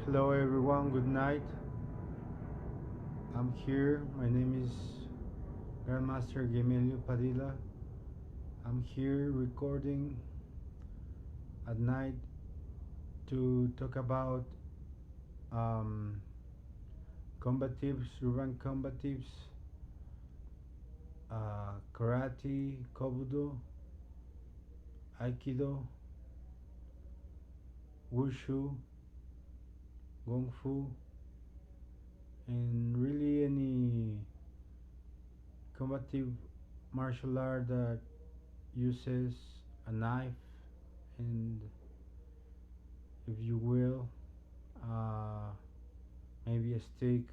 Hello everyone, good night. I'm here. My name is Grandmaster Gemelio Padilla. I'm here recording at night to talk about um, combatives, urban combatives, karate, kobudo, aikido, wushu, kung fu, and really any combative martial art that uses a knife and, if you will, uh, maybe a stick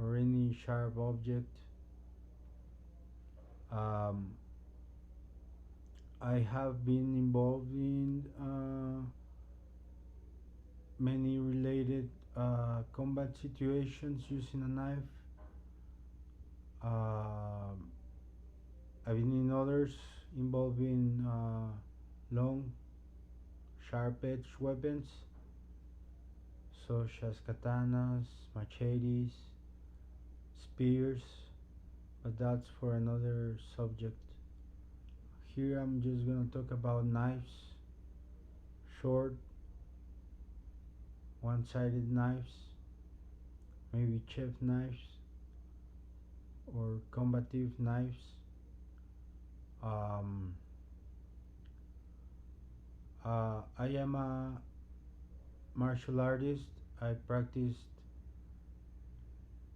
or any sharp object. Um, I have been involved in many related combat situations using a knife. Um I've been in others involving long, sharp edged weapons such as katanas, machetes, spears, but that's for another subject. Here I'm just gonna talk about knives, short, one sided knives, maybe chef knives or combative knives. Um, I am a martial artist. I practiced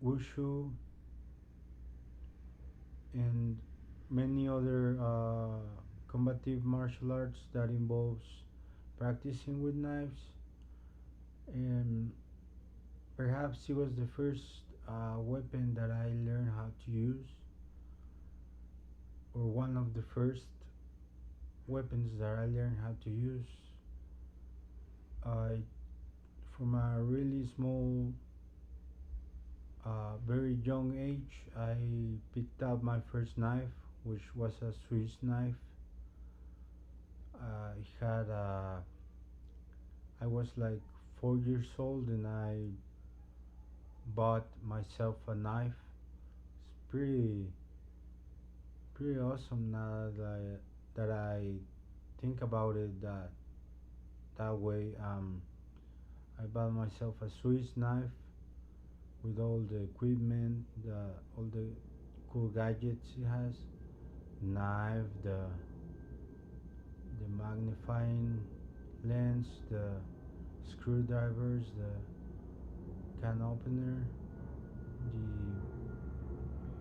wushu and many other combative martial arts that involves practicing with knives, and perhaps it was the first weapon that I learned how to use, or one of the first weapons that I learned how to use. I, from a really small, very young age, I picked up my first knife, which was a Swiss knife. I was like 4 years old and I bought myself a knife. It's pretty awesome now that I think about it that way. I bought myself a Swiss knife with all the equipment, all the cool gadgets it has. Knife, the magnifying lens, the screwdrivers, the can opener, the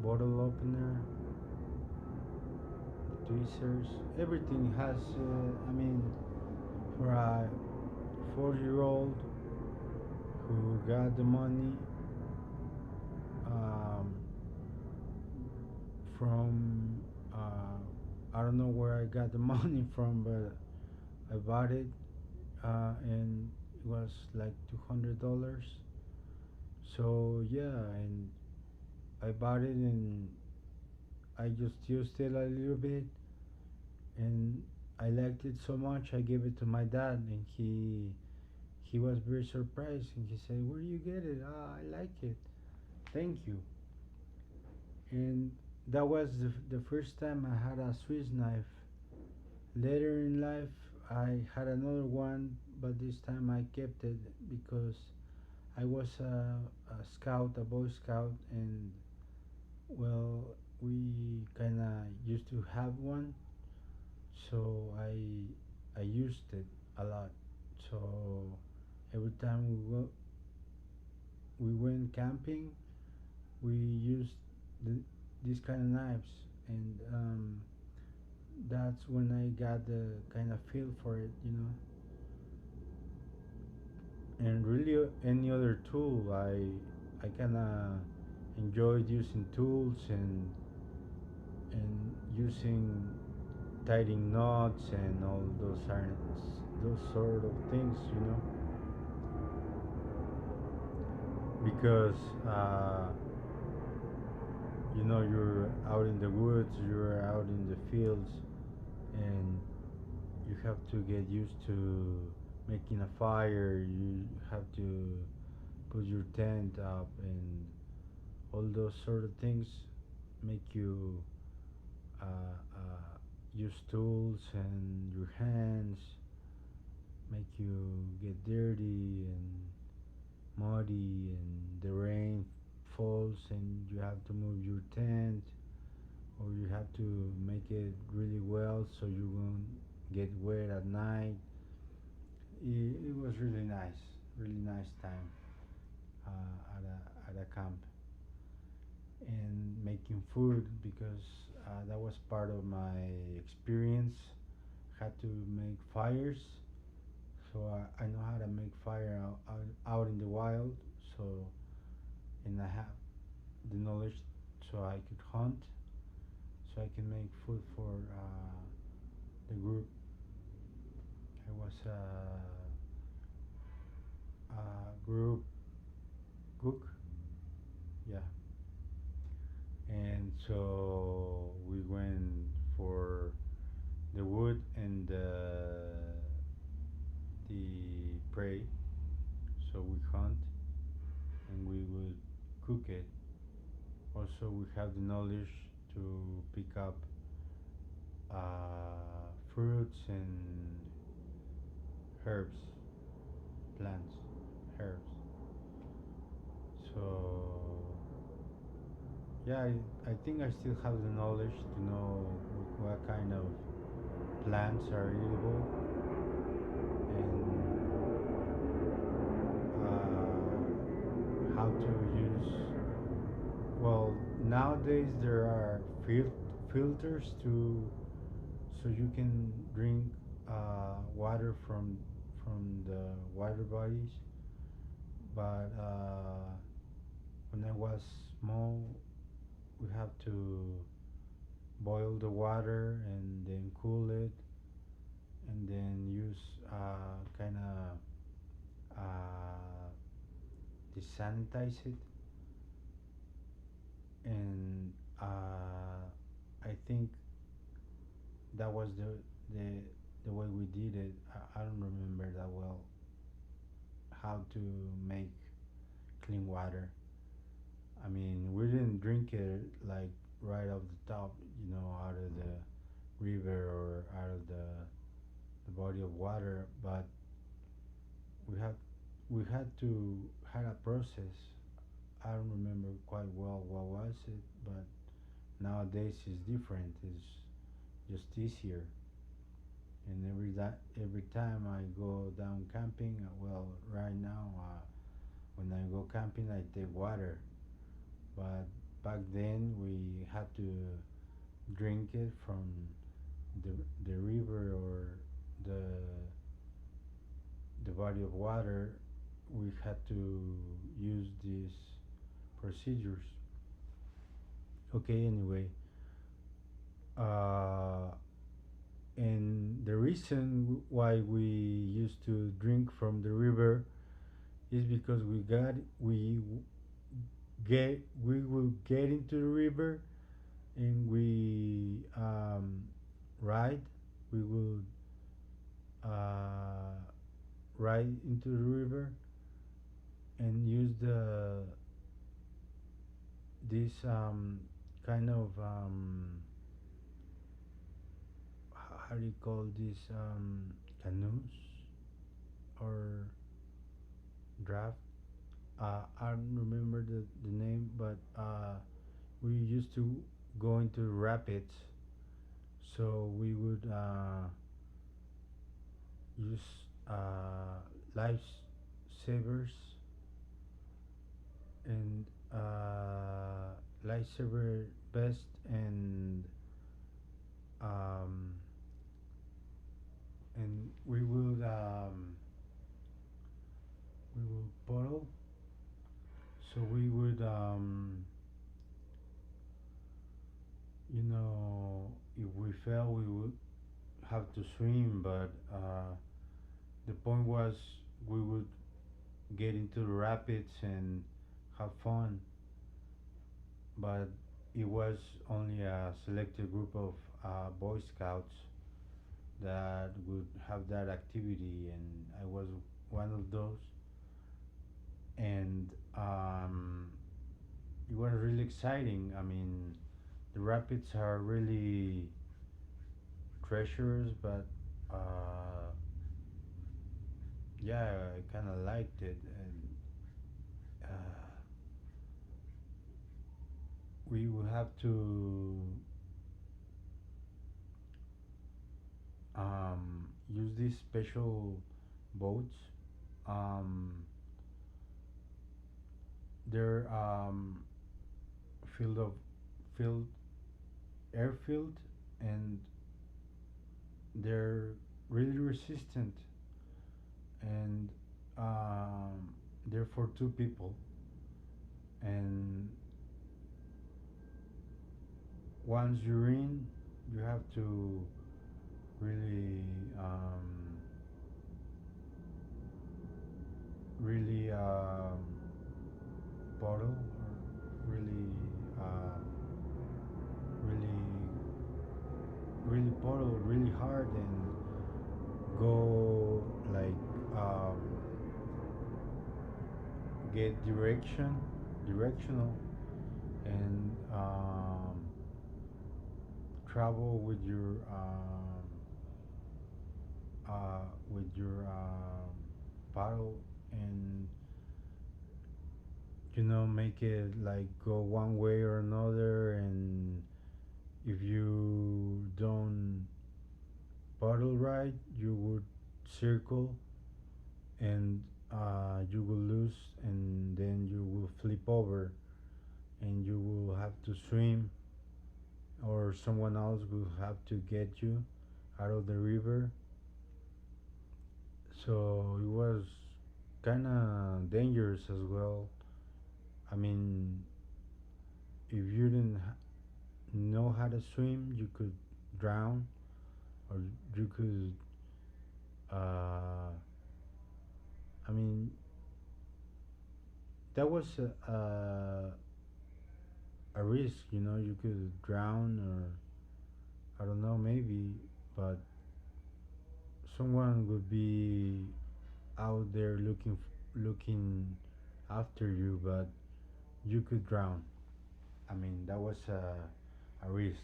bottle opener, the tweezers. Everything has. For a 4-year-old who got the money um, from I don't know where I got the money from, but I bought it, and it was like $200. So yeah, and I bought it and I just used it a little bit, and I liked it so much I gave it to my dad, and he was very surprised, and he said, "Where do you get it? Ah, I like it. Thank you." And that was the first time I had a Swiss knife. Later in life, I had another one, but this time I kept it because I was a scout, a Boy Scout, and well, we kind of used to have one, so I used it a lot. So every time we went camping, we used the, these kind of knives, and that's when I got the kind of feel for it, you know. And really, any other tool, I kind of enjoyed using tools and using tightening knots and all those sort of things, you know, because you know, you're out in the woods, you're out in the fields, and you have to get used to making a fire. You have to put your tent up, and all those sort of things make you use tools and your hands, make you get dirty and muddy, and the rain falls and you have to move your tent, or you have to make it really well so you won't get wet at night. It was really nice time at a camp, and making food because that was part of my experience. Had to make fires, so I know how to make fire out in the wild. So, and I have the knowledge, so I could hunt, so I can make food for the group. I was a group cook, yeah, and so we went for the wood and the prey. So we hunt and we would cook it. Also, we have the knowledge to pick up fruits and herbs, plants, herbs. So yeah, I think I still have the knowledge to know what kind of plants are edible, and how to use. Well, nowadays there are filters to, so you can drink water from the water bodies. But when I was small, we have to boil the water and then cool it, and then use kind of desanitize it, and I think that was the the way we did it. I don't remember that well how to make clean water. I mean, we didn't drink it like right off the top, out of the river or out of the body of water, but we had we had to had a process. I don't remember quite well what was it, but nowadays it's different. It's just easier. And every time I go down camping, well, right now, when I go camping, I take water. But back then, we had to drink it from the the river or the the body of water. We had to use these procedures. Okay, anyway, uh, and the reason why we used to drink from the river is because we will get into the river, and we ride we will uh, ride into the river and use the this kind of how do you call this, canoes or draft. I don't remember the name, but we used to go into rapids, so we would use lifesavers and lifesaver vest, um, and we will paddle. So we would if we fell, we would have to swim, but the point was we would get into the rapids and have fun. But it was only a selected group of Boy Scouts, that would have that activity, and I was one of those. And it was really exciting. I mean, the rapids are really treacherous, but yeah, I kind of liked it. And we will have to use these special boats. Um, they're field of field airfield, and they're really resistant, and um, they're for two people. And once you're in, you have to really really bottle, or really really really bottle really hard, and go like um, get directional, and travel with your paddle, and make it like go one way or another. And if you don't paddle right, you would circle, and you will lose, and then you will flip over, and you will have to swim, or someone else will have to get you out of the river. So it was kind of dangerous as well. I mean, if you didn't know how to swim, you could drown, or you could. I mean, that was a risk. You could drown, or I don't know, maybe, but someone would be out there looking after you, but you could drown. I mean, that was a risk.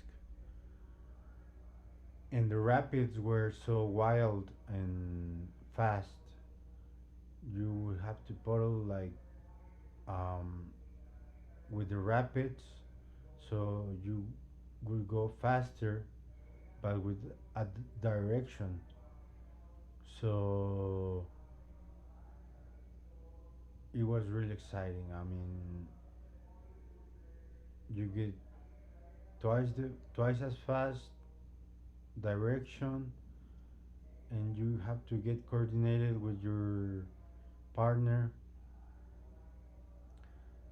And the rapids were so wild and fast. You would have to paddle like um, with the rapids, so you would go faster, but with a direction. So it was really exciting. I mean, you get twice as fast direction, and you have to get coordinated with your partner,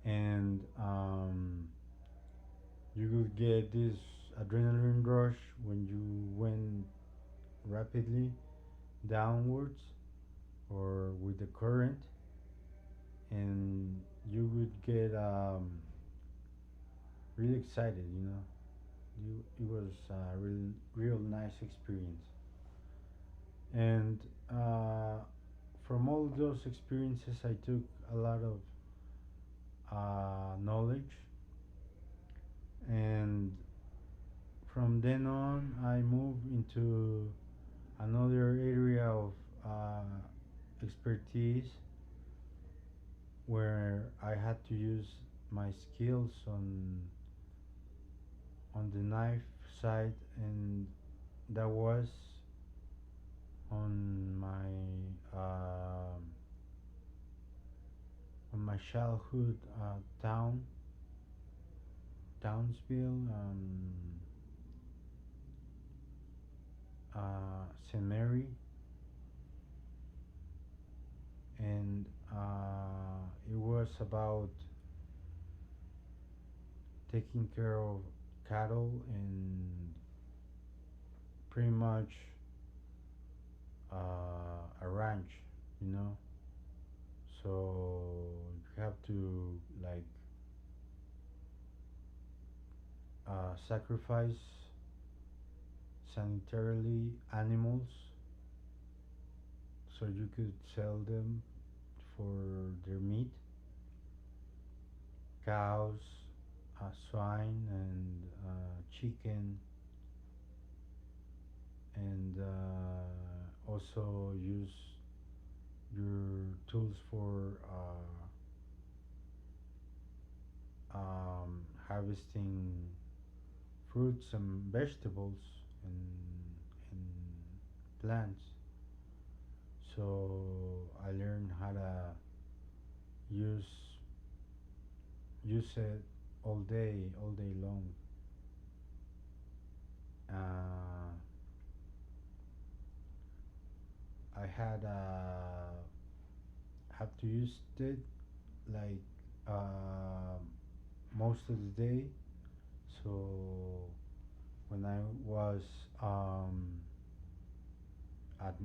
and you will get this adrenaline rush when you went rapidly downwards or with the current, and you would get really excited. It was a real nice experience. And from all those experiences, I took a lot of knowledge, and from then on, I moved into another area of expertise, where I had to use my skills on the knife side, and that was on my childhood Townsville, St. Mary, and it was about taking care of cattle, and pretty much a ranch, you know. So you have to like sacrifice sanitarily animals, so you could sell them for their meat, cows, swine, and chicken, and also use your tools for harvesting fruits and vegetables and plants. So I learned how to use use it all day long. Uh, I had have to use it like uh, most of the day. So when I was um, at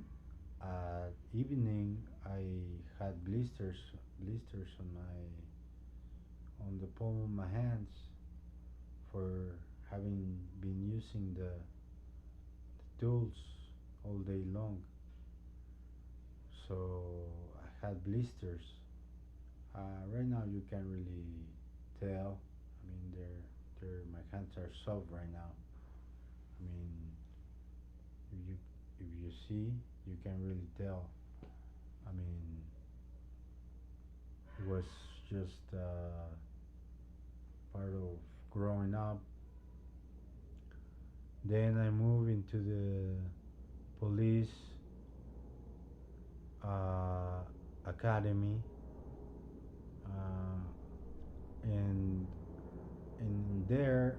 evening, I had blisters on the palm of my hands for having been using the tools all day long. So I had blisters. Right now you can't really tell. I mean, my hands are soft right now. I mean, if you see, you can really tell. I mean, it was just part of growing up. Then I moved into the police uh, academy, and in there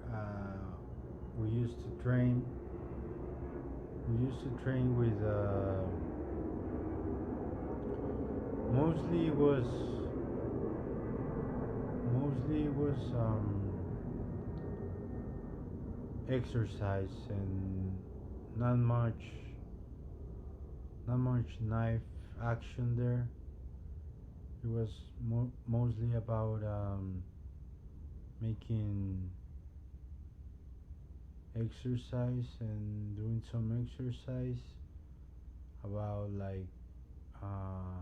we used to train. We used to train with mostly it was mostly it was exercise and not much not much knife action there. It was mostly about making exercise and doing some exercise about like uh,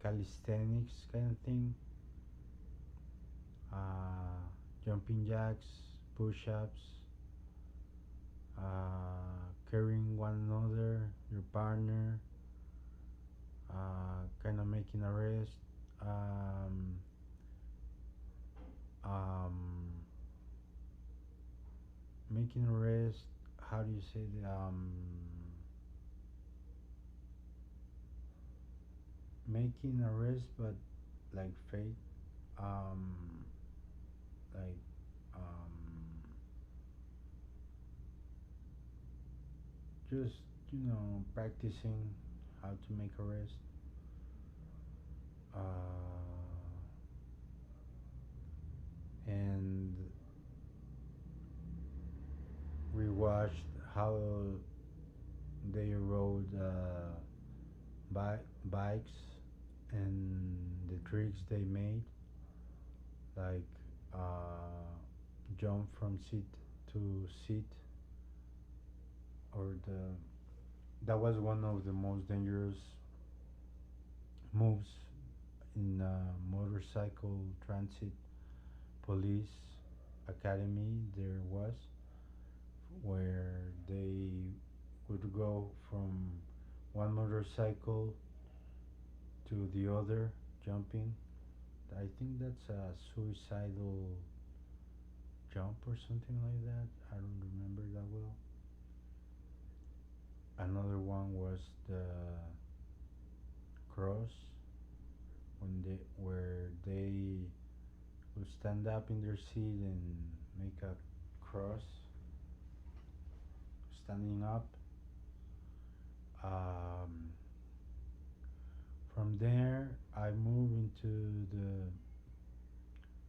calisthenics kind of thing, uh, jumping jacks, push-ups, carrying one another, your partner, kind of making a rest, um, um, making a rest. How do you say the making a rest, but like fate, um, like um, just practicing how to make a rest. And we watched how they rode bikes and the tricks they made, like jump from seat to seat, or the that was one of the most dangerous moves in motorcycle transit police academy there was, where they would go from one motorcycle to the other jumping. I think that's a suicidal jump or something like that. I don't remember that well. Another one was the cross, where they would stand up in their seat and make a cross standing up. Um, from there, I moved into the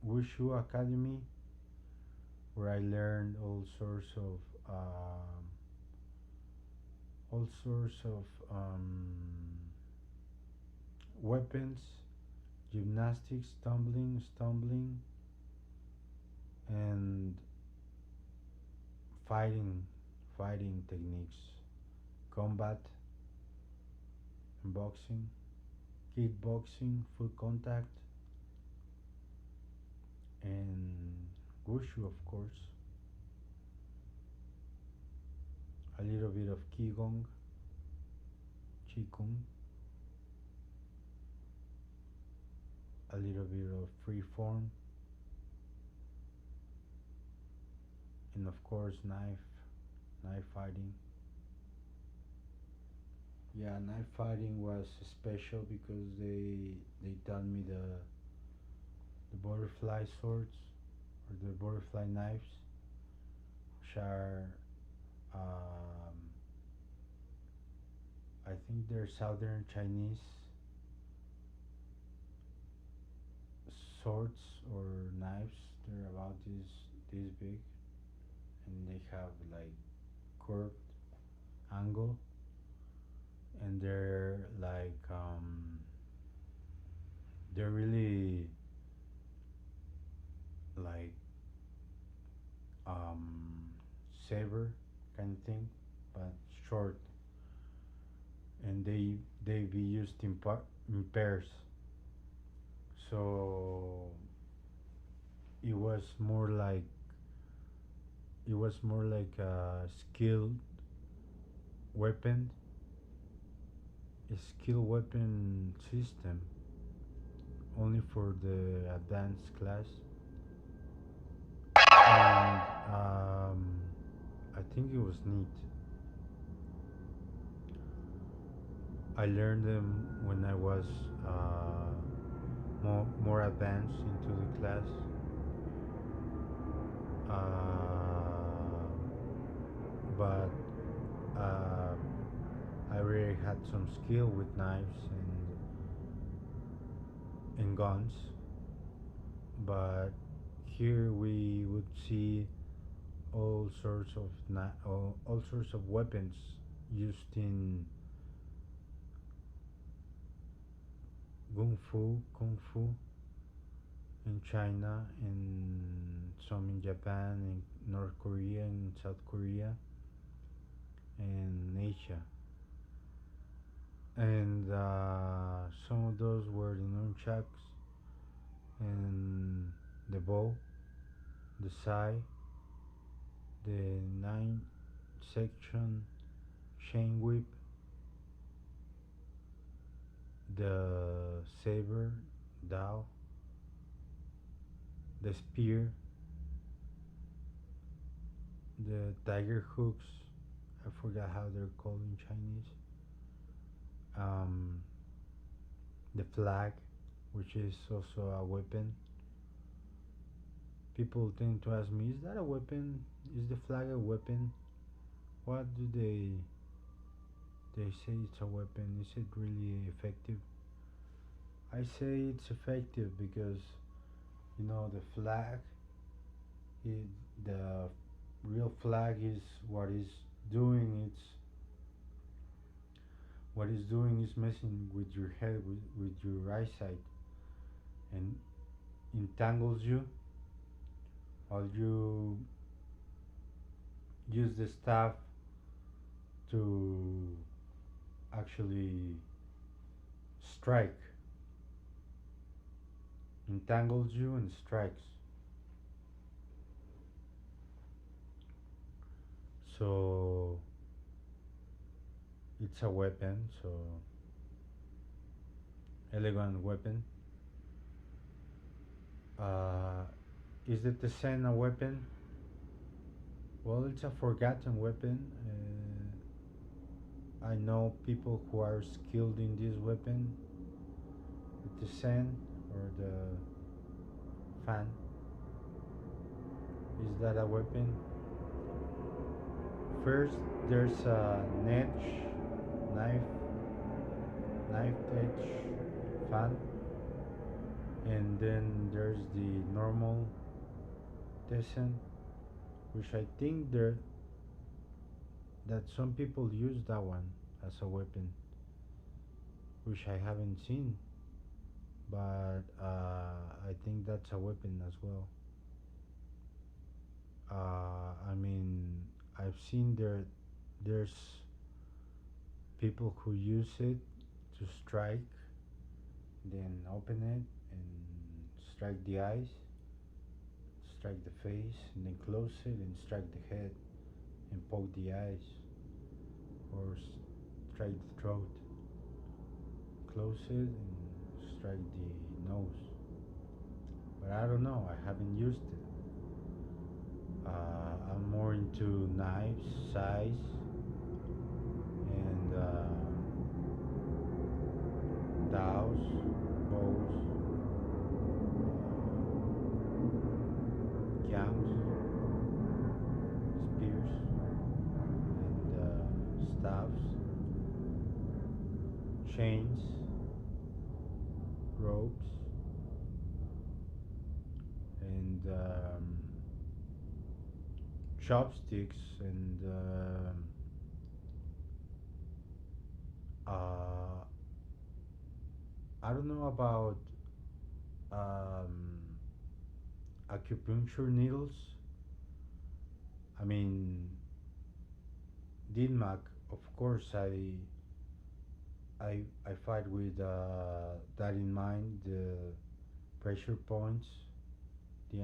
Wushu Academy, where I learned all sorts of weapons, gymnastics, stumbling, and fighting, fighting techniques: combat, boxing, kickboxing, full contact, and wushu, of course, a little bit of qigong, qigong, a little bit of free form, and of course knife fighting. Yeah, knife fighting was special because they taught me the butterfly swords or the butterfly knives, which are um, I think they're southern Chinese swords or knives. They're about this big, and they have like curved angle, and they're really like um, saber kind of thing, but short, and they be used in pairs. So it was more like it was more like a weapon, skill weapon system only for the advanced class, and I think it was neat. I learned them when I was more advanced into the class. But uh, I really had some skill with knives and guns. But here we would see all sorts of weapons used in kung fu in China, and some in Japan, in North Korea, and South Korea, and Asia. And some of those were the nunchucks and the bow, the sai, the nine section chain whip, the saber, dao, the spear, the tiger hooks. I forgot how they're called in Chinese. Um, the flag, which is also a weapon. People tend to ask me, is that a weapon? Is the flag a weapon? What do they say it's a weapon? Is it really effective? I say it's effective because the flag, it, the real flag is what is doing. What is doing is messing with your head, with your eyesight, and entangles you while you use the staff to actually strike, entangles you and strikes. So it's a weapon, so elegant weapon. Uh, is it the same a weapon? Well, it's a forgotten weapon. I know people who are skilled in this weapon, with the Sen or the Fan. Is that a weapon? First, there's a knife, knife edge fan, and then there's the normal Tessen, which I think that some people use that one as a weapon, which I haven't seen, but I think that's a weapon as well. I mean, I've seen there's people who use it to strike, then open it and strike the eyes, strike the face, and then close it and strike the head and poke the eyes, or strike the throat, close it and strike the nose. But I don't know, I haven't used it. I'm more into knives, size, and dows, bows, yams, spears, and staffs, chains, ropes, and chopsticks, and uh, I don't know about um, acupuncture needles. I mean, Denmark, of course, I fight with that in mind, the pressure points, the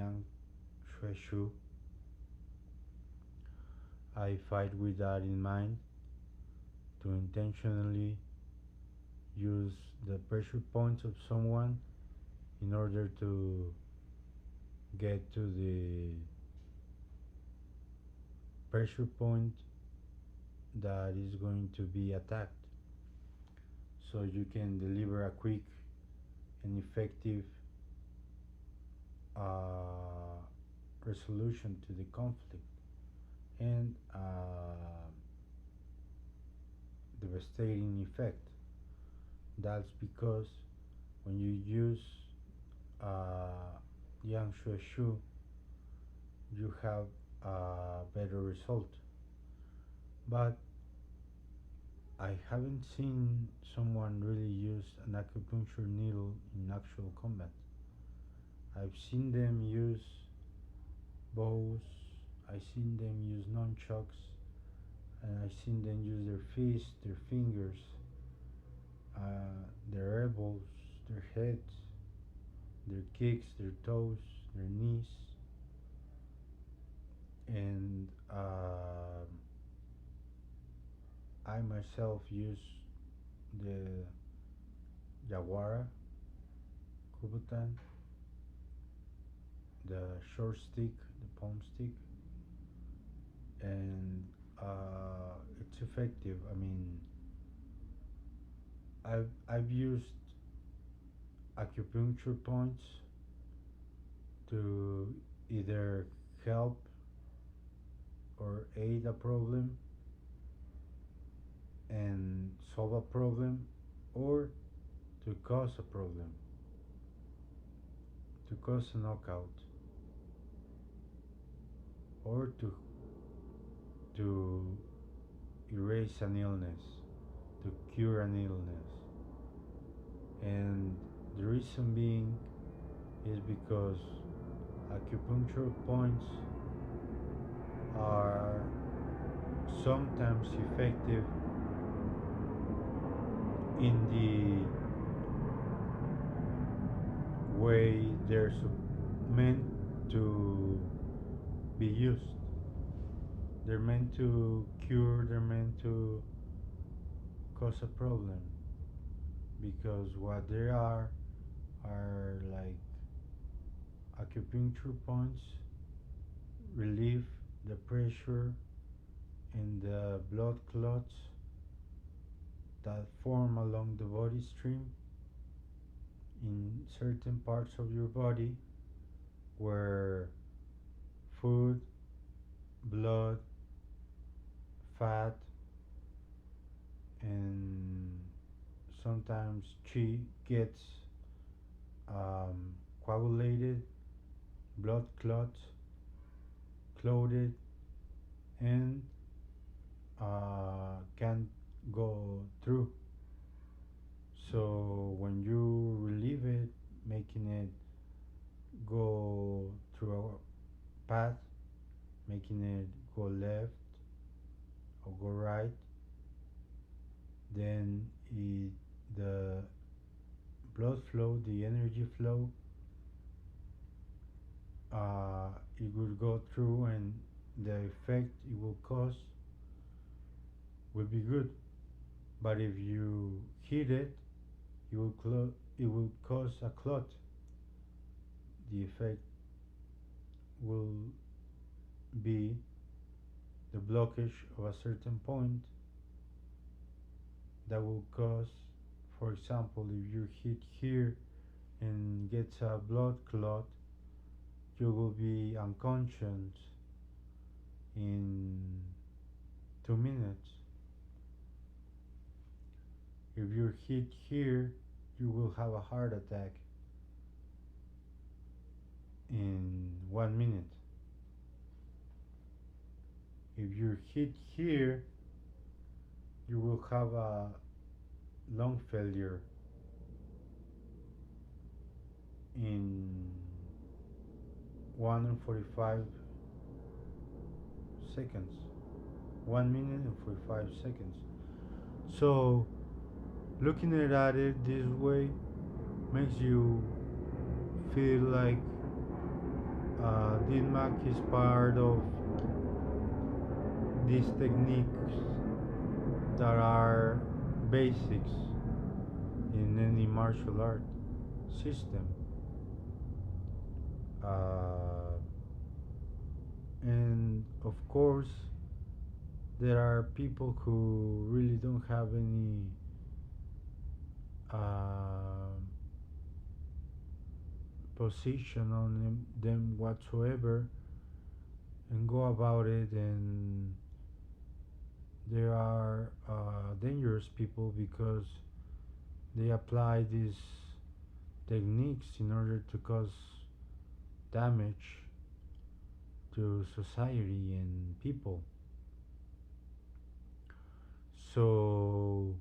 Shu. I fight with that in mind to intentionally use the pressure points of someone in order to get to the pressure point that is going to be attacked, so you can deliver a quick and effective resolution to the conflict, and devastating effect. That's because when you use Yang Shu, you have a better result. But I haven't seen someone really use an acupuncture needle in actual combat. I've seen them use bows, I've seen them use nunchucks, and I've seen them use their fists, their fingers, their elbows, their heads, their kicks, their toes, their knees, and I myself use the Yawara, Kubutan, the short stick, the palm stick, and it's effective. I mean, I've used acupuncture points to either help or aid a problem and solve a problem, or to cause a problem, to cause a knockout, or to erase an illness, to cure an illness. And the reason being is because acupuncture points are sometimes effective in the way they're meant to be used. They're meant to cure, they're meant to cause a problem, because what they are like acupuncture points relieve the pressure and the blood clots that form along the body stream in certain parts of your body where food, blood, fat, and sometimes chi gets coagulated, blood clots, clotted, and can't go through. So when you relieve it, making it go through a path, making it go left go right, then the blood flow, the energy flow, it will go through, and the effect it will cause will be good. But if you heat it, it will cause a clot. The effect will be the blockage of a certain point that will cause, for example, if you hit here and gets a blood clot, you will be unconscious in 2 minutes. If you hit here, you will have a heart attack in 1 minute. If you hit here, you will have a lung failure in 1 and 45 seconds. 1 minute and 45 seconds. So looking at it this way makes you feel like DINMAC is part of these techniques that are basics in any martial art system. And of course, there are people who really don't have any position on them whatsoever and go about it, and there are dangerous people because they apply these techniques in order to cause damage to society and people. So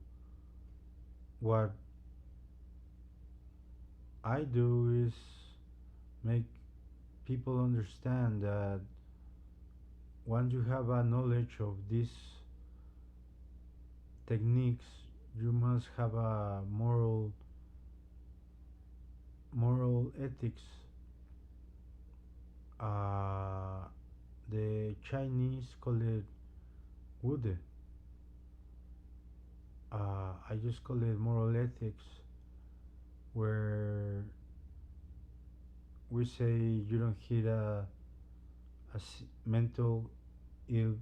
what I do is make people understand that once you have a knowledge of these techniques, you must have a moral ethics. The Chinese call it Wude. I just call it moral ethics, where we say you don't hit a mental ill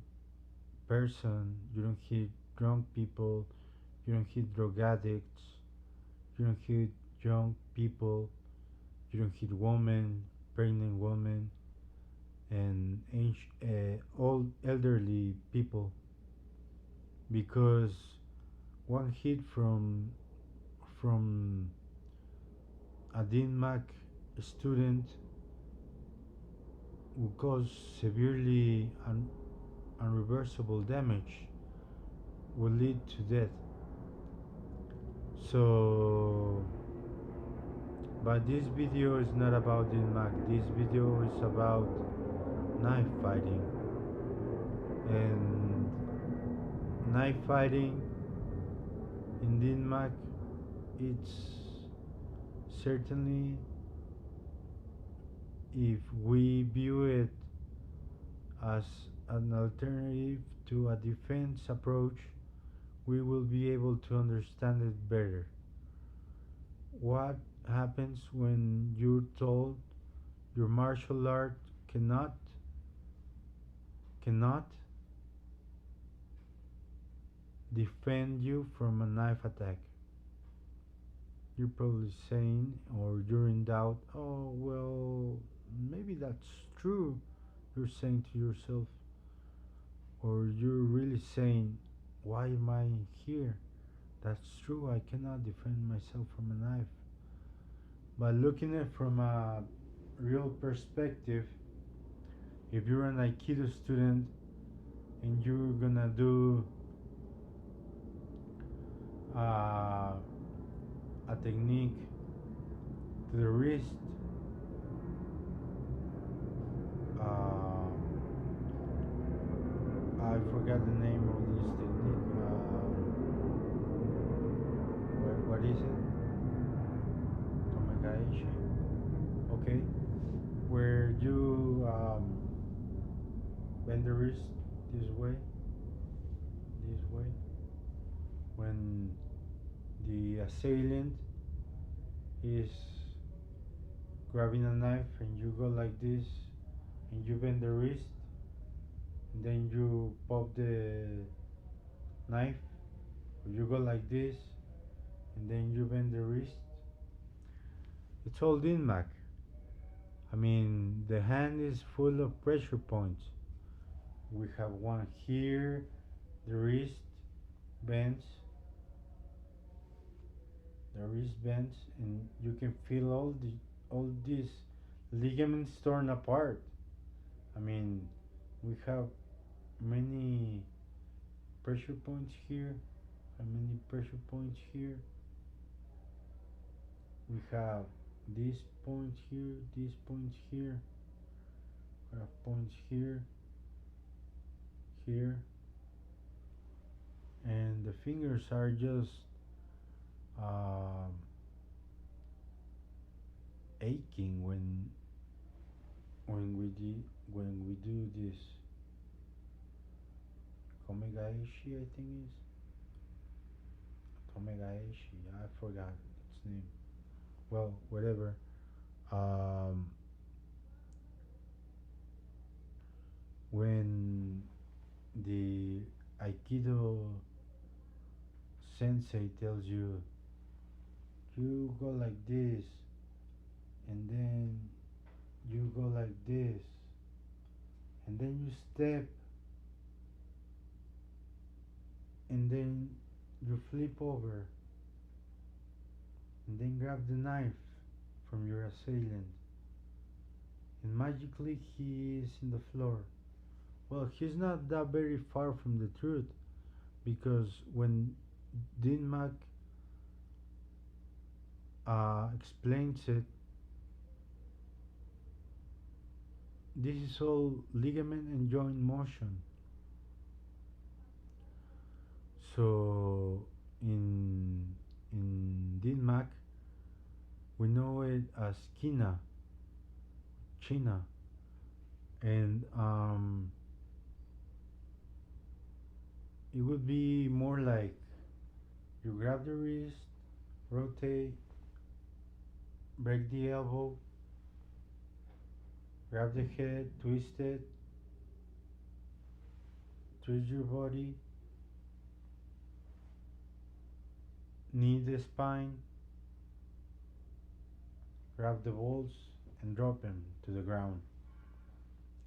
person, you don't hit drunk people, you don't hit drug addicts, you don't hit young people, you don't hit women, pregnant women, and old elderly people, because one hit from a DINMAC student will cause severely unreversible damage, will lead to death. So, but this video is not about DINMAC. This video is about knife fighting. And knife fighting in DINMAC, it's certainly, if we view it as an alternative to a defense approach, we will be able to understand it better. What happens when you're told your martial art cannot defend you from a knife attack? You're probably saying, or you're in doubt, oh well, maybe that's true, you're saying to yourself. Or you're really saying, why am I here? That's true, I cannot defend myself from a knife. But looking at it from a real perspective, if you're an Aikido student and you're gonna do a technique to the wrist, I forgot the name of this Komegaishi. Okay, where you bend the wrist this way, when the assailant is grabbing a knife and you go like this and you bend the wrist and then you pop the knife, or you go like this and then you bend the wrist. It's all Dinmac. I mean, the hand is full of pressure points. We have one here, the wrist bends, and you can feel all these ligaments torn apart. I mean, we have many pressure points here, and many pressure points here. We have these points here, these points here. We have points here, here, and the fingers are just um, aching when we do this Komegaishi, I think is Komegaishi. I forgot its name. Well, whatever. Um, when the Aikido sensei tells you, you go like this, and then you go like this, and then you step, and then you flip over, and then grab the knife from your assailant, and magically he is in the floor. Well, he's not that very far from the truth, because when Dinmac explains it, this is all ligament and joint motion. So in Dinmac, we know it as China, and it would be more like you grab the wrist, rotate, break the elbow, grab the head, twist it, twist your body, knee the spine, grab the balls, and drop them to the ground.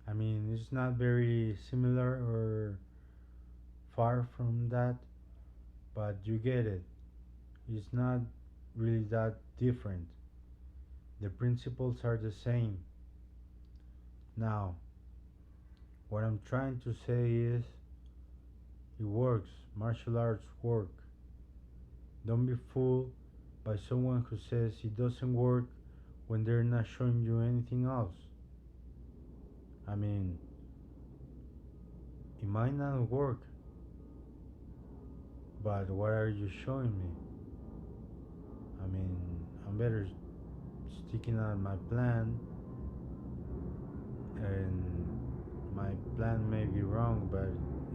I mean, it's not very similar or far from that, but you get it. It's not really that different. The principles are the same. Now, what I'm trying to say is, it works. Martial arts work. Don't be fooled by someone who says it doesn't work when they're not showing you anything else. I mean, it might not work, but what are you showing me? I mean, I'm better sticking out my plan, and my plan may be wrong, but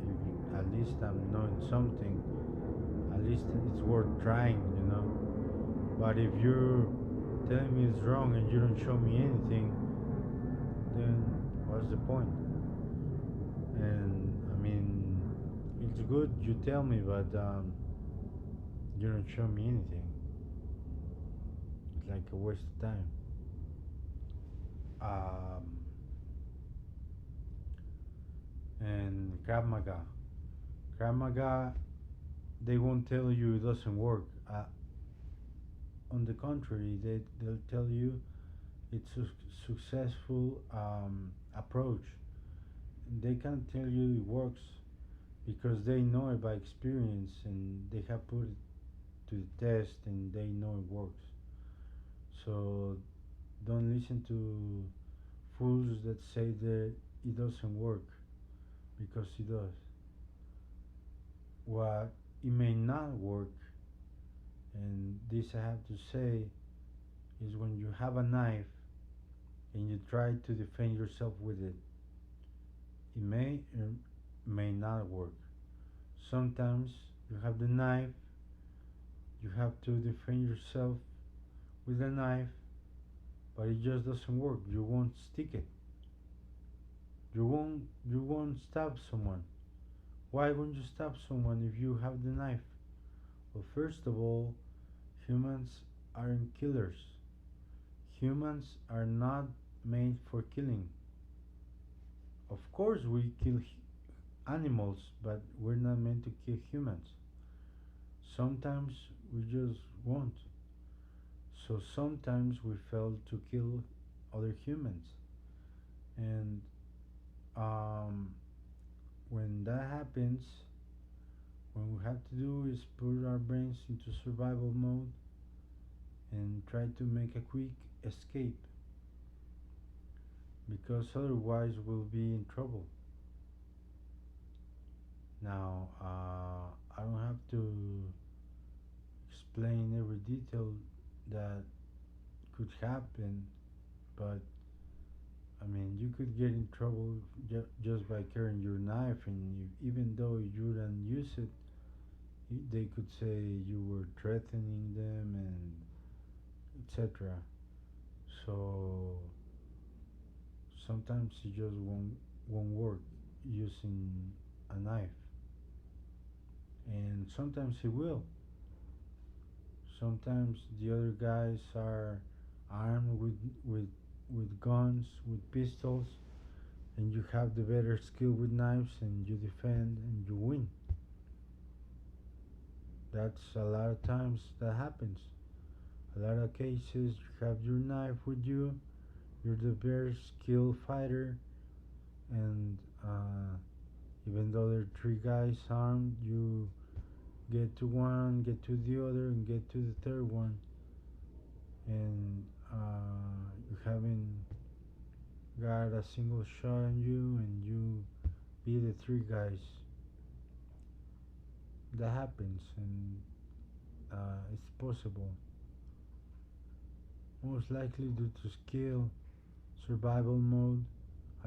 if at least I'm knowing something, at least it's worth trying, you know. But if you're telling me it's wrong and you don't show me anything, then what's the point? And I mean, it's good you tell me, but you don't show me anything. It's like a waste of time. Um, and Krav Maga, they won't tell you it doesn't work. On the contrary, they'll tell you it's a successful approach. They can't tell you it works because they know it by experience, and they have put it to the test, and they know it works. So don't listen to fools that say that it doesn't work, because it does. What it may not work, and this I have to say, is when you have a knife and you try to defend yourself with it. It may or may not work. Sometimes you have the knife, you have to defend yourself with the knife, but it just doesn't work. You won't stick it. You won't stab someone. Why won't you stab someone if you have the knife? Well, first of all, humans aren't killers. Humans are not made for killing. Of course, we kill animals, but we're not meant to kill humans. Sometimes we just won't. So sometimes we fail to kill other humans. And um, when that happens, what we have to do is put our brains into survival mode and try to make a quick escape because otherwise we'll be in trouble. Now, I don't have to explain every detail that could happen, but I mean, you could get in trouble just by carrying your knife, and even though you don't use it, they could say you were threatening them and etc. So sometimes it just won't work using a knife, and sometimes it will. Sometimes the other guys are armed with with guns, with pistols, and you have the better skill with knives, and you defend and you win. That's a lot of times that happens. A lot of cases, you have your knife with you, you're the better skilled fighter, and even though there are three guys armed, you get to one, get to the other, and get to the third one, and you haven't got a single shot on you, and you beat the three guys. That happens, and it's possible. Most likely due to skill, survival mode,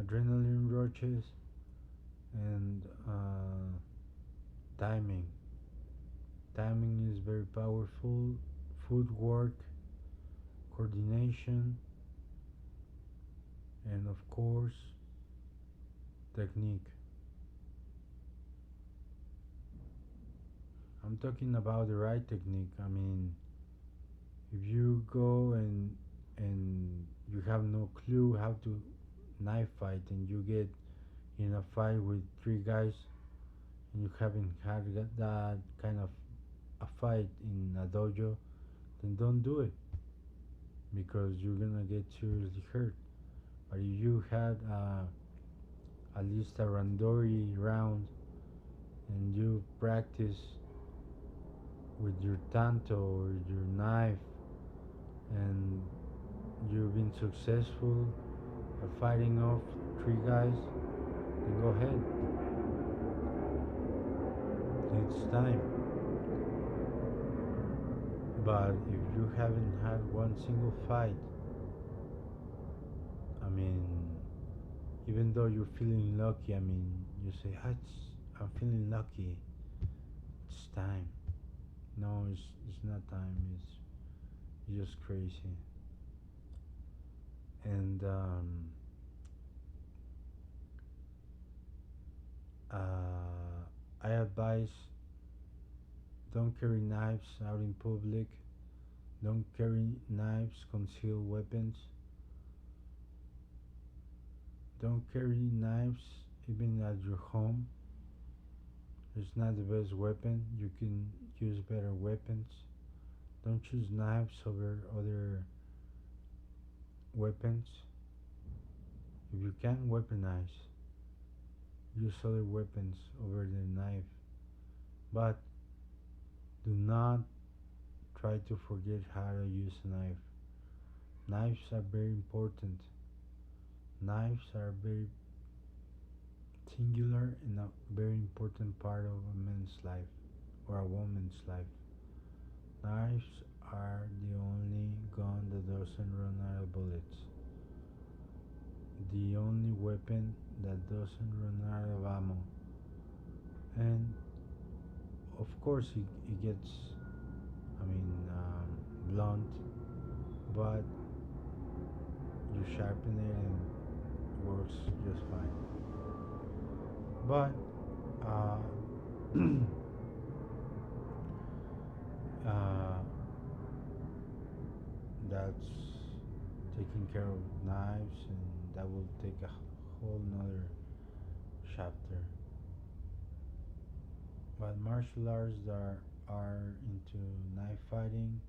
adrenaline rushes, and timing. Timing is very powerful. Footwork, coordination, and of course, technique. I'm talking about the right technique. I mean, if you go and you have no clue how to knife fight, and you get in a fight with three guys and you haven't had that kind of a fight in a dojo, then don't do it because you're gonna get seriously hurt. But if you had at least a randori round and you practice with your tanto or your knife, and you've been successful at fighting off three guys, then go ahead. It's time. But if you haven't had one single fight, I mean, even though you're feeling lucky, I mean, you say, I'm feeling lucky. It's time. No, it's not time. It's just crazy. And I advise don't carry knives out in public. Don't carry knives, concealed weapons. Don't carry knives even at your home. It's not the best weapon. You can use better weapons. Don't choose knives over other weapons. If you can weaponize, use other weapons over the knife. But do not try to forget how to use a knife. Knives are very important. Knives are very singular and a very important part of a man's life or a woman's life. Knives are the only gun that doesn't run out of bullets. The only weapon that doesn't run out of ammo. And of course, it gets, blunt, but you sharpen it and it works just fine. But uh, uh, that's taking care of knives, and that will take a whole nother chapter. But martial arts that are into knife fighting,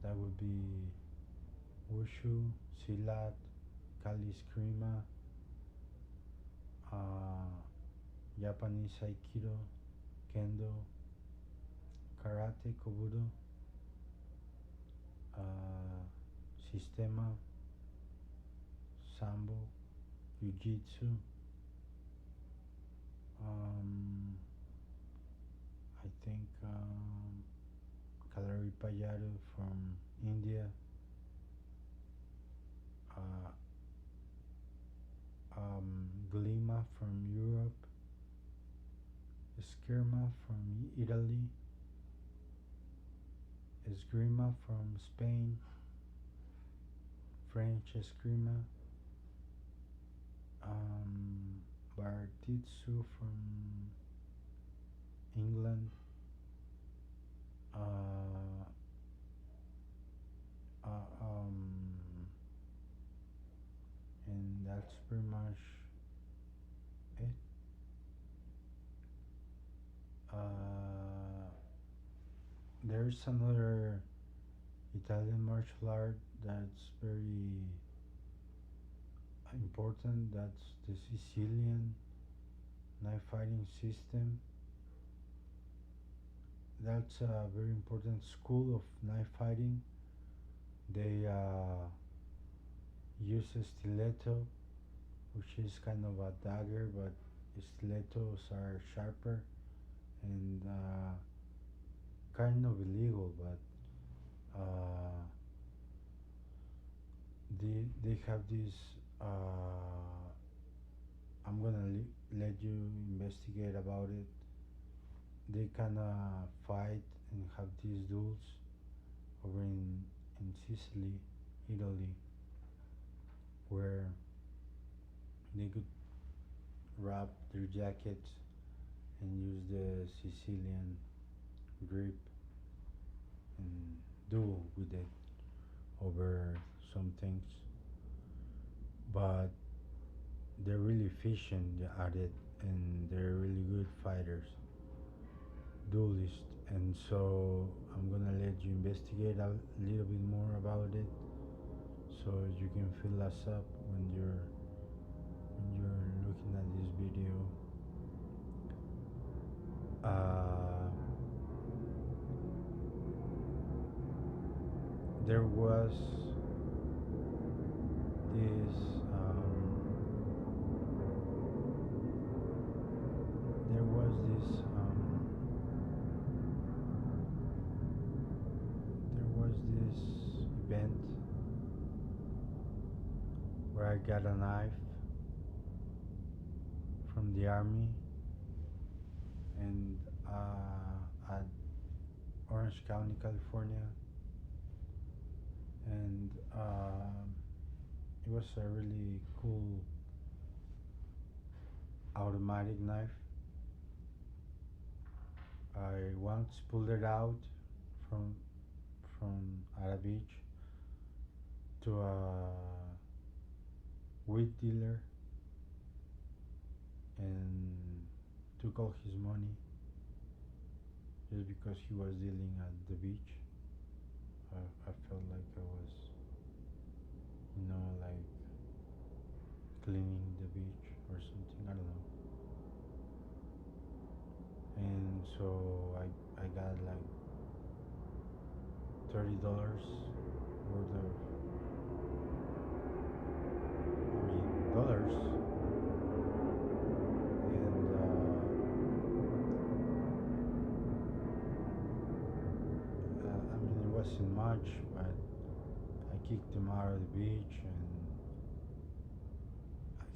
that would be wushu, silat, kali eskrima, uh, Japanese aikido, kendo, karate, kobudo, uh, sistema, sambo, jiu-jitsu, I think Kalari Payadu from India, uh, Glima from Europe, Eskrima from Italy, Esgrima from Spain, French Eskrima, Bartitsu from England, uh, uh, um, and that's pretty much it. Uh, there's another Italian martial art that's very important. That's the Sicilian knife fighting system. That's a very important school of knife fighting. They use a stiletto, which is kind of a dagger, but stilettos are sharper and kind of illegal, but uh, they have this. I'm gonna let you investigate about it. They kind of fight and have these duels over in Sicily, Italy, where they could wrap their jackets and use the Sicilian grip and duel with it over some things. But they're really efficient at it, and they're really good fighters, duelists. And so I'm gonna let you investigate a little bit more about it, so you can fill us up when you're looking at this video. Uh, there was this there was this there was this event where I got a knife from the army, and at Orange County, California, and it was a really cool automatic knife. I once pulled it out from from at a beach to a weed dealer and took all his money just because he was dealing at the beach. I felt like I was, like cleaning the beach or something. I don't know. And so I got like $30 worth of, dollars, and kicked him out of the beach, and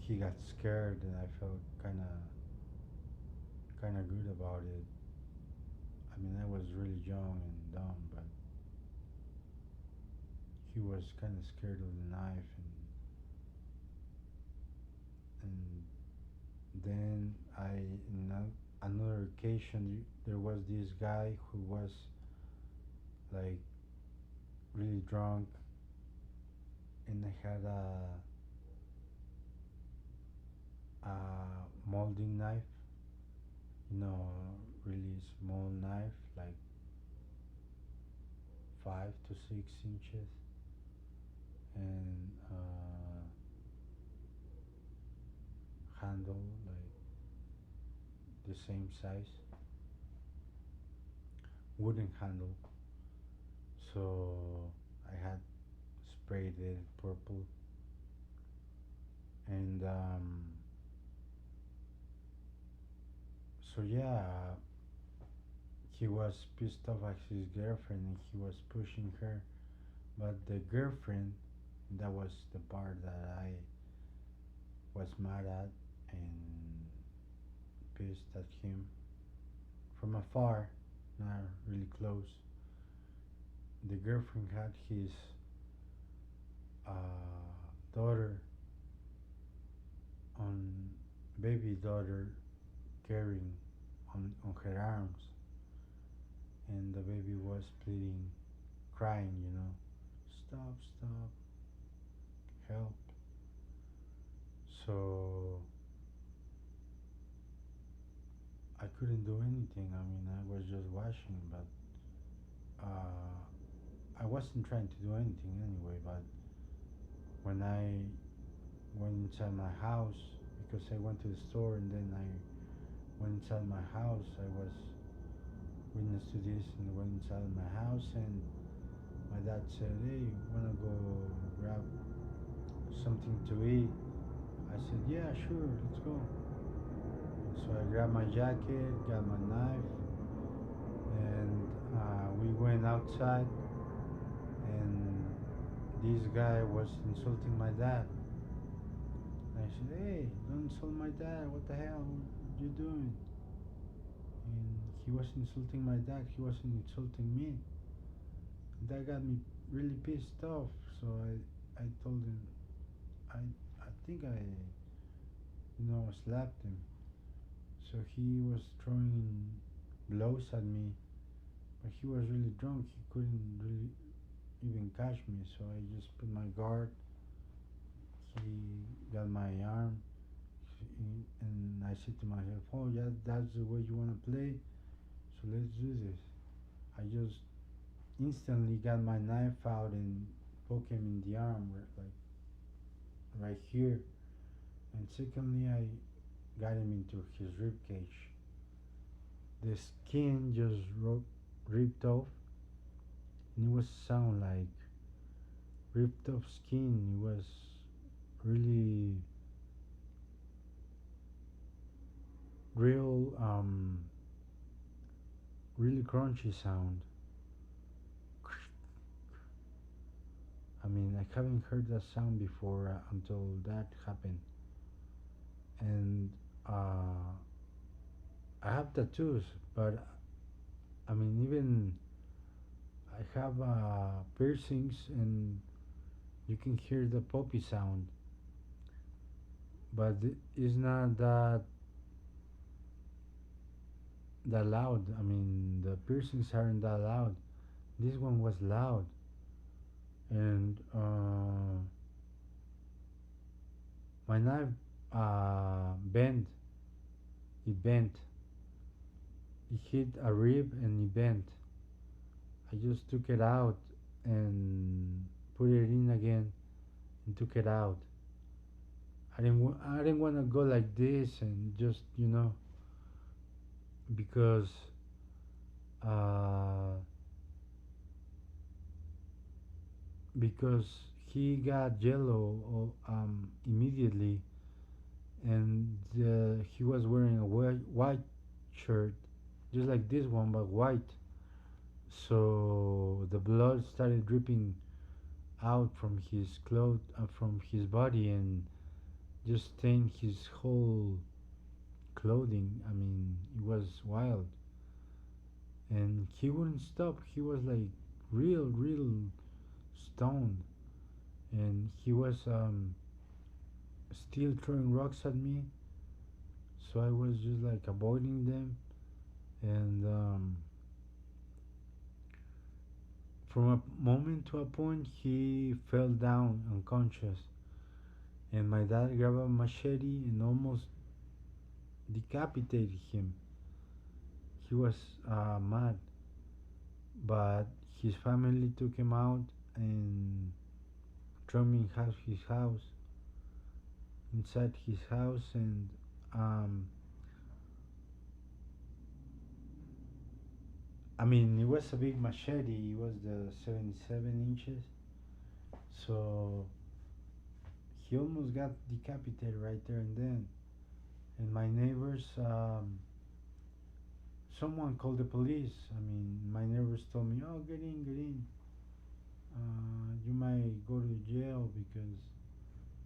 he got scared, and I felt kind of good about it. I mean, I was really young and dumb, but he was kind of scared of the knife, and then another occasion there was this guy who was like really drunk, and I had a molding knife, you know, really small knife, like 5 to 6 inches, and handle like the same size, wooden handle. So I had sprayed it purple, and so yeah, he was pissed off at his girlfriend, and he was pushing her, but the girlfriend, that was the part that I was mad at and pissed at him from afar, not really close. The girlfriend had his uh, daughter on baby daughter carrying on her arms, and the baby was pleading, crying, stop, stop, help. So I couldn't do anything. I mean, I was just watching, but I wasn't trying to do anything anyway. But when I went inside my house, because I went to the store and then I went inside my house, I was witness to this, and went inside my house, and my dad said, "Hey, wanna go grab something to eat?" I said, "Yeah, sure, let's go." So I grabbed my jacket, got my knife, and we went outside, and this guy was insulting my dad. And I said, "Hey, don't insult my dad, what the hell are you doing?" And he was insulting my dad, he wasn't insulting me. That got me really pissed off, so I told him, I think I, slapped him. So he was throwing blows at me, but he was really drunk. He couldn't really even catch me. So I just put my guard. He got my arm, and I said to myself, "Oh yeah, that's the way you wanna play. So let's do this." I just instantly got my knife out and poke him in the arm, like right here. And secondly, I got him into his rib cage. The skin just ripped off, and it was sound like ripped off skin. It was really real, really crunchy sound. I mean, I haven't heard that sound before until that happened. And I have tattoos, but I mean, even I have piercings, and you can hear the poppy sound, but it's not that loud. I mean, the piercings aren't that loud. This one was loud, and my knife bent. It bent. It hit a rib and it bent. I just took it out and put it in again and took it out. I didn't want to go like this, and just because uh, because he got yellow immediately, and he was wearing a white shirt, just like this one, but white. So the blood started dripping out from his clothes, from his body, and just stained his whole clothing. I mean, it was wild, and he wouldn't stop. He was like real stoned, and he was still throwing rocks at me. So I was just like avoiding them, and from a moment to a point, he fell down unconscious, and my dad grabbed a machete and almost decapitated him. He was mad, but his family took him out and threw him in his house, inside his house, and um, I mean, it was a big machete. It was the 77 inches, so he almost got decapitated right there and then. And my neighbors, someone called the police. I mean, my neighbors told me, "Oh, get in, get in. You might go to jail because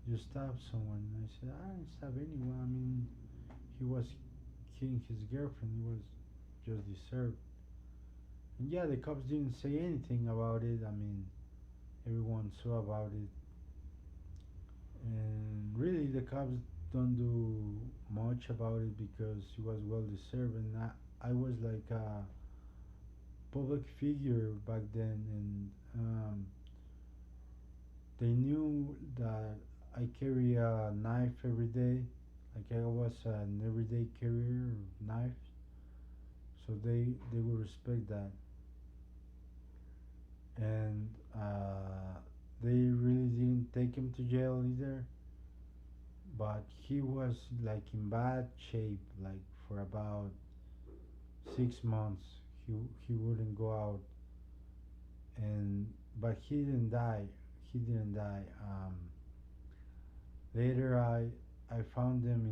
you stabbed someone." And I said, "I didn't stab anyone. I mean, he was killing his girlfriend. It was just deserved." And yeah, the cops didn't say anything about it. I mean, everyone saw about it, and really, the cops don't do much about it because he was well deserved. And I was like a public figure back then, and they knew that I carry a knife every day, like I was an everyday carrier of knives, so they would respect that, and they really didn't take him to jail either, but he was like in bad shape, like for about 6 months. He wouldn't go out, and but he didn't die. He didn't die. Later, I found him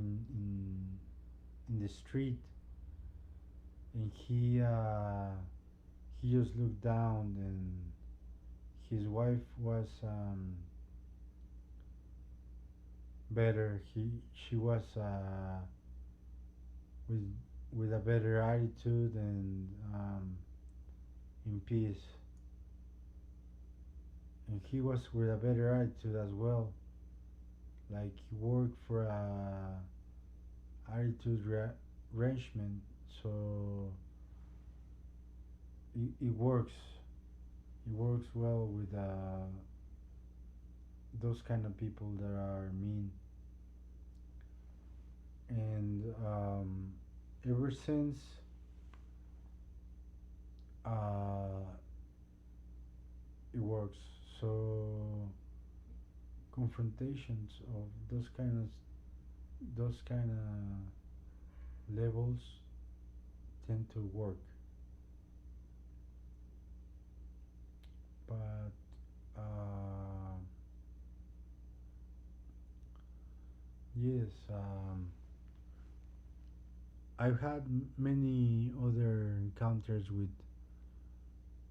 in the street, and he just looked down, and his wife was better. She was with with a better attitude and in peace, and he was with a better attitude as well. Like he worked for a attitude arrangement, so it works. It works well with those kind of people that are mean. And ever since, uh, it works. So confrontations of those kind of levels tend to work. But uh, yes, I've had many other encounters with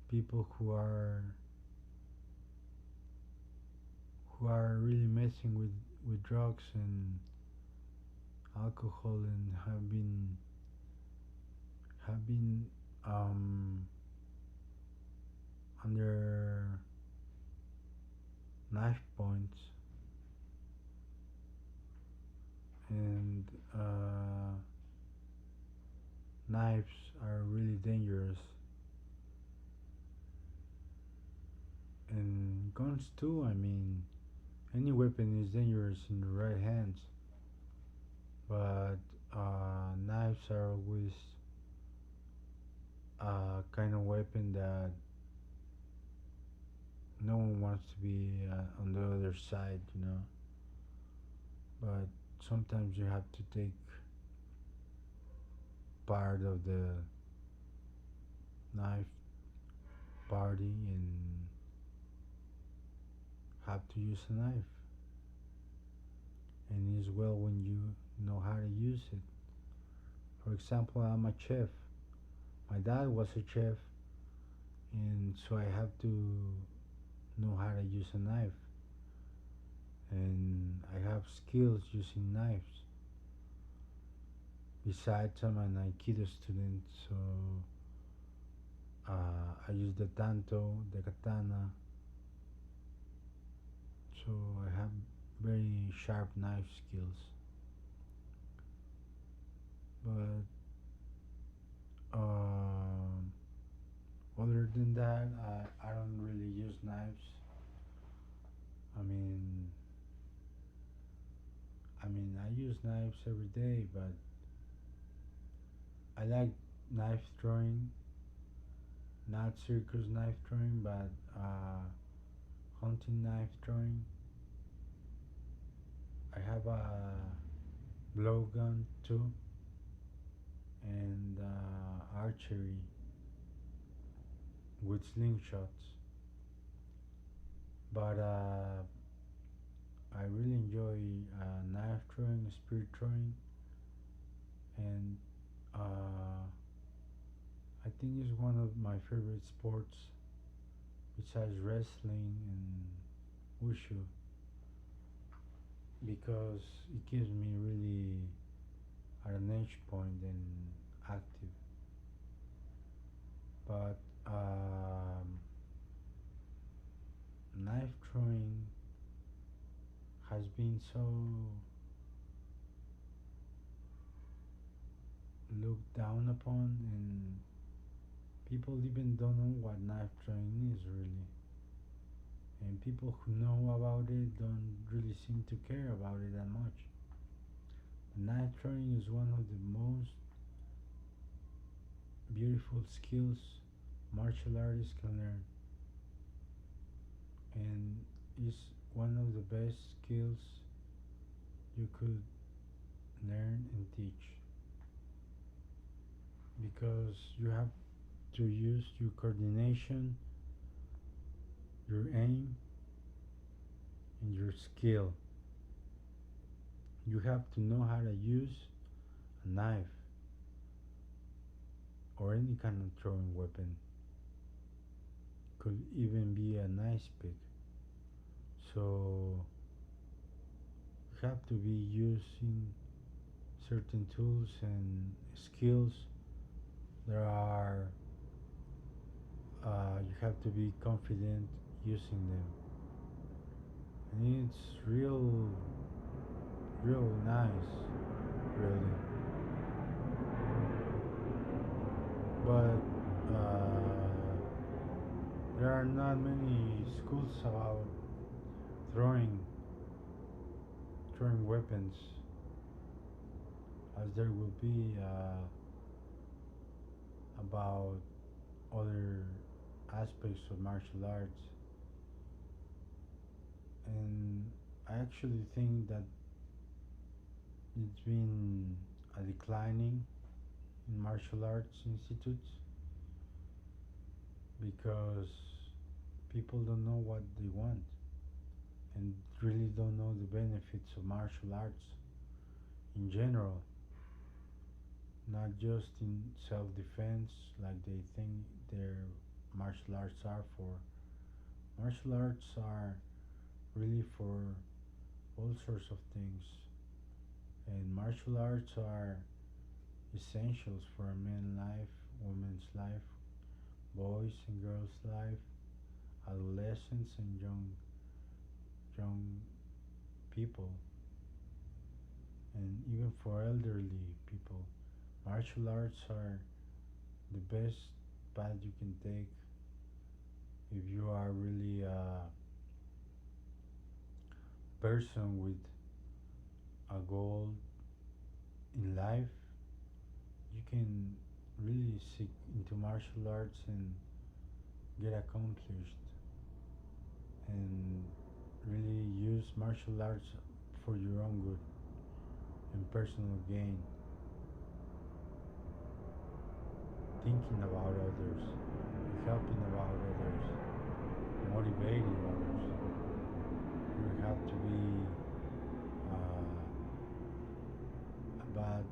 people who are really messing with drugs and alcohol and have been um, under knife points, and knives are really dangerous, and guns too. I mean, any weapon is dangerous in the right hands, but knives are always a kind of weapon that no one wants to be on the other side, you know. But sometimes you have to take part of the knife party and have to use a knife. And it's well when you know how to use it. For example, I'm a chef. My dad was a chef, and so I have to know how to use a knife, and I have skills using knives. Besides, I'm an Aikido student, so I use the tanto, the katana, so I have very sharp knife skills. But um, other than that, I don't really use knives. I mean, I use knives every day, but I like knife throwing, not circus knife throwing, but hunting knife throwing. I have a blowgun too, and archery with slingshots. But I really enjoy knife throwing, spear throwing, and I think it's one of my favorite sports besides wrestling and wushu because it keeps me really at an edge point and active. But knife throwing has been so looked down upon, and people even don't know what knife throwing is really. And people who know about it don't really seem to care about it that much. Knife throwing is one of the most beautiful skills martial artists can learn, and is one of the best skills you could learn and teach because you have to use your coordination, your aim, and your skill. You have to know how to use a knife or any kind of throwing weapon. Could even be a nice pick. So you have to be using certain tools and skills. There are you have to be confident using them, and it's real nice, really. But there are not many schools about throwing throwing weapons as there will be about other aspects of martial arts. And I actually think that it's been a declining in martial arts institutes because people don't know what they want and really don't know the benefits of martial arts in general, not just in self-defense like they think their martial arts are for. Martial arts are really for all sorts of things, and martial arts are essentials for a man's life, woman's life, boys and girls' life, adolescents and young people, and even for elderly people. Martial arts are the best path you can take if you are really a person with a goal in life. You can really seek into martial arts and get accomplished and really use martial arts for your own good and personal gain, thinking about others, helping about others, motivating others. You have to be a bad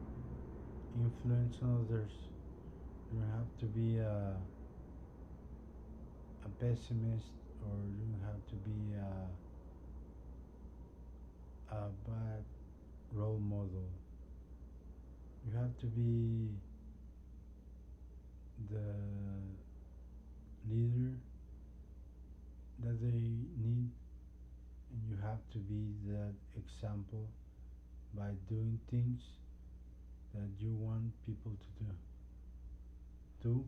influence on others. You don't have to be a pessimist or you don't have to be a bad role model. You have to be the leader that they need, and you have to be that example by doing things that you want people to do. Do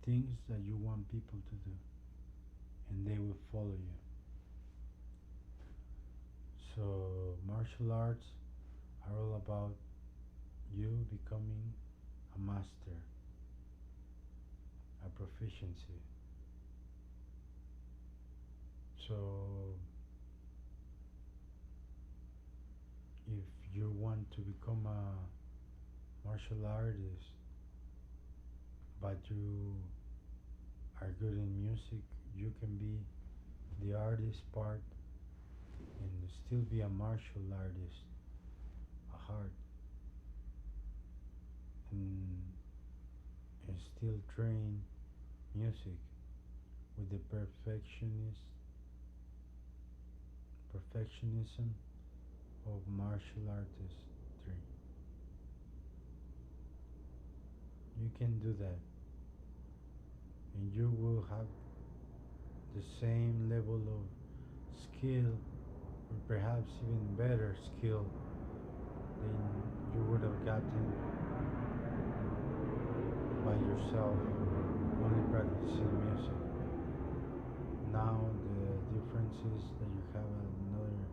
things that you want people to do, and they will follow you. So, martial arts are all about you becoming a master, a proficiency. So, if you want to become a martial artist, but you are good in music, you can be the artist part and still be a martial artist, a heart, and, and still train music with the perfectionism of martial artistry. You can do that, and you will have the same level of skill, or perhaps even better skill than you would have gotten by yourself, only practicing music. Now the difference is that you have another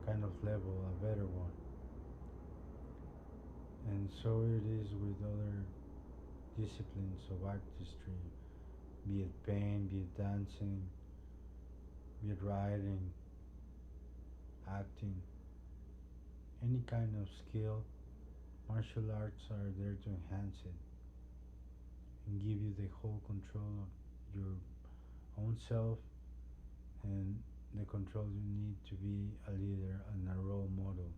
kind of level, a better one. And so it is with other disciplines of artistry, be it paint, be it dancing, be it writing, acting, any kind of skill. Martial arts are there to enhance it and give you the whole control of your own self and the control you need to be a leader and a role model.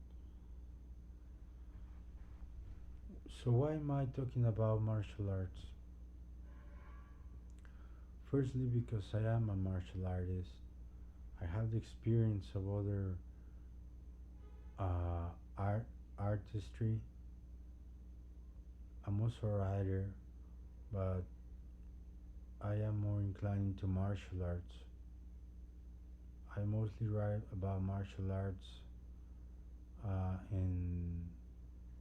So, why am I talking about martial arts? Firstly, because I am a martial artist. I have the experience of other art artistry. I'm also a writer, but I am more inclined to martial arts. I mostly write about martial arts in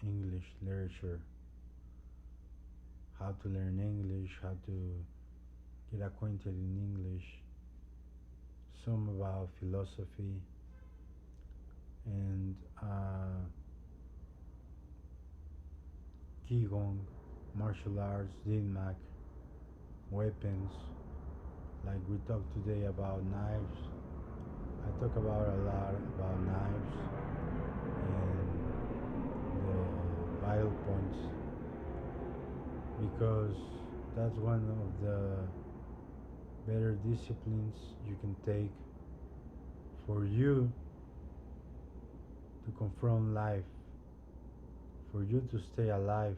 English literature, how to learn English, how to get acquainted in English, some about philosophy, and Qigong, martial arts, Dinmak, weapons. Like we talked today about knives. I talk about a lot about knives and the vital points because that's one of the better disciplines you can take for you to confront life, for you to stay alive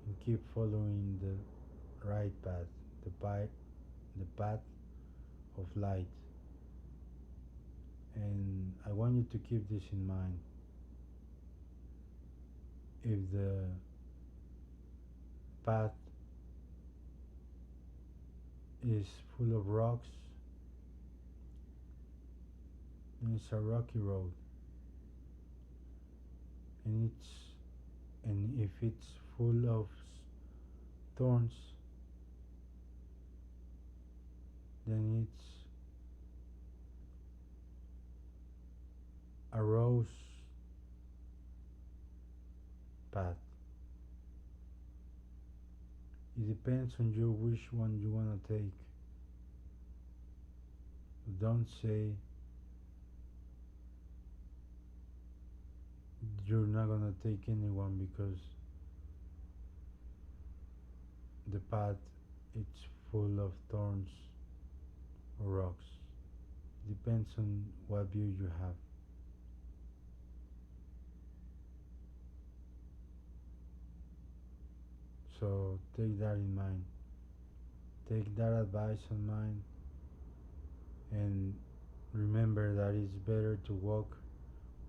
and keep following the right path, the path of light. And I want you to keep this in mind. If the path is full of rocks, then it's a rocky road. And if it's full of thorns, then it's a rose path. It depends on you which one you want to take. Don't say you're not gonna take anyone because the path it's full of thorns or rocks. Depends on what view you have. So take that in mind. Take that advice in mind And remember that it's better to walk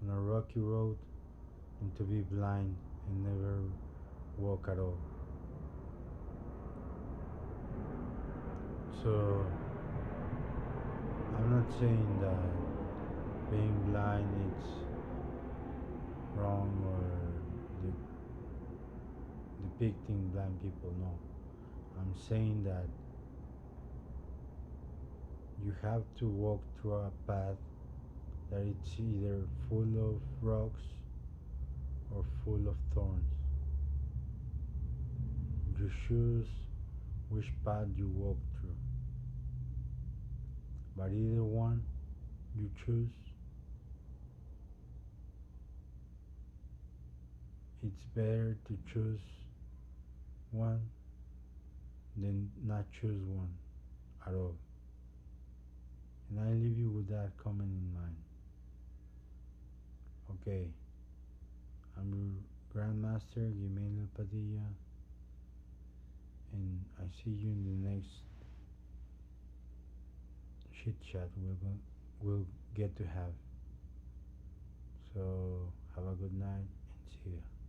on a rocky road than to be blind and never walk at all. So I'm not saying that being blind is wrong or de- depicting blind people. No, I'm saying that you have to walk through a path that it's either full of rocks or full of thorns. You choose which path you walk through, but either one you choose, it's better to choose one than not choose one at all. And I leave you with that comment in mind. Okay, I'm your Grandmaster Guimelo Padilla, and I see you in the next chit chat we'll get to have. So have a good night and see ya.